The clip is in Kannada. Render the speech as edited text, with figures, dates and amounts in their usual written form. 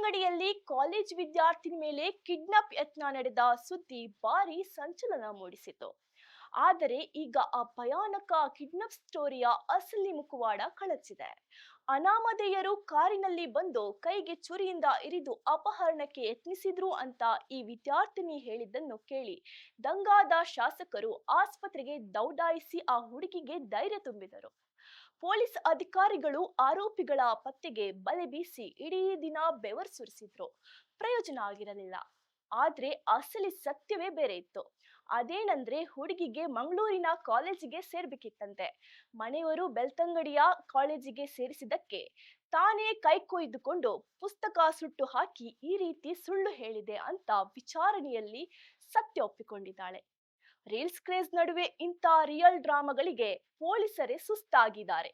ಬೆಳ್ತಂಗಡಿಯಲ್ಲಿ ಕಾಲೇಜ್ ವಿದ್ಯಾರ್ಥಿನಿ ಮೇಲೆ ಕಿಡ್ನಾಪ್ ಯತ್ನ ನಡೆದ ಸುದ್ದಿ ಭಾರಿ ಸಂಚಲನ ಮೂಡಿಸಿತು. ಆದರೆ ಈಗ ಆ ಭಯಾನಕ ಕಿಡ್ನಾಪ್ ಸ್ಟೋರಿಯ ಅಸಲಿ ಮುಖವಾಡ ಕಳಚಿದೆ. ಅನಾಮಧೇಯರು ಕಾರಿನಲ್ಲಿ ಬಂದು ಕೈಗೆ ಚುರಿಯಿಂದ ಇರಿದು ಅಪಹರಣಕ್ಕೆ ಯತ್ನಿಸಿದ್ರು ಅಂತ ಈ ವಿದ್ಯಾರ್ಥಿನಿ ಹೇಳಿದ್ದನ್ನು ಕೇಳಿ ದಂಗಾದ ಶಾಸಕರು ಆಸ್ಪತ್ರೆಗೆ ದೌಡಾಯಿಸಿ ಆ ಹುಡುಗಿಗೆ ಧೈರ್ಯ ತುಂಬಿದರು. ಪೊಲೀಸ್ ಅಧಿಕಾರಿಗಳು ಆರೋಪಿಗಳ ಪತ್ತೆಗೆ ಬಲೆ ಬೀಸಿ ಇಡೀ ದಿನ ಬೆವರು ಸುರಿಸಿದ್ರು. ಪ್ರಯೋಜನ ಆಗಿರಲಿಲ್ಲ. ಆದ್ರೆ ಅಸಲಿ ಸತ್ಯವೇ ಬೇರೆ ಇತ್ತು. ಅದೇನಂದ್ರೆ ಹುಡುಗಿಗೆ ಮಂಗಳೂರಿನ ಕಾಲೇಜಿಗೆ ಸೇರ್ಬೇಕಿತ್ತಂತೆ. ಮನೆಯವರು ಬೆಳ್ತಂಗಡಿಯ ಕಾಲೇಜಿಗೆ ಸೇರಿಸಿದ್ದಕ್ಕೆ ತಾನೇ ಕೈ ಕೊಯ್ದುಕೊಂಡು ಪುಸ್ತಕ ಸುಟ್ಟು ಹಾಕಿ ಈ ರೀತಿ ಸುಳ್ಳು ಹೇಳಿದೆ ಅಂತ ವಿಚಾರಣೆಯಲ್ಲಿ ಸತ್ಯ ಒಪ್ಪಿಕೊಂಡಿದ್ದಾಳೆ. ರೀಲ್ಸ್ ಕ್ರೇಜ್ ನಡುವೆ ಇಂಥ ರಿಯಲ್ ಡ್ರಾಮಾಗಳಿಗೆ ಪೊಲೀಸರೇ ಸುಸ್ತಾಗಿದ್ದಾರೆ.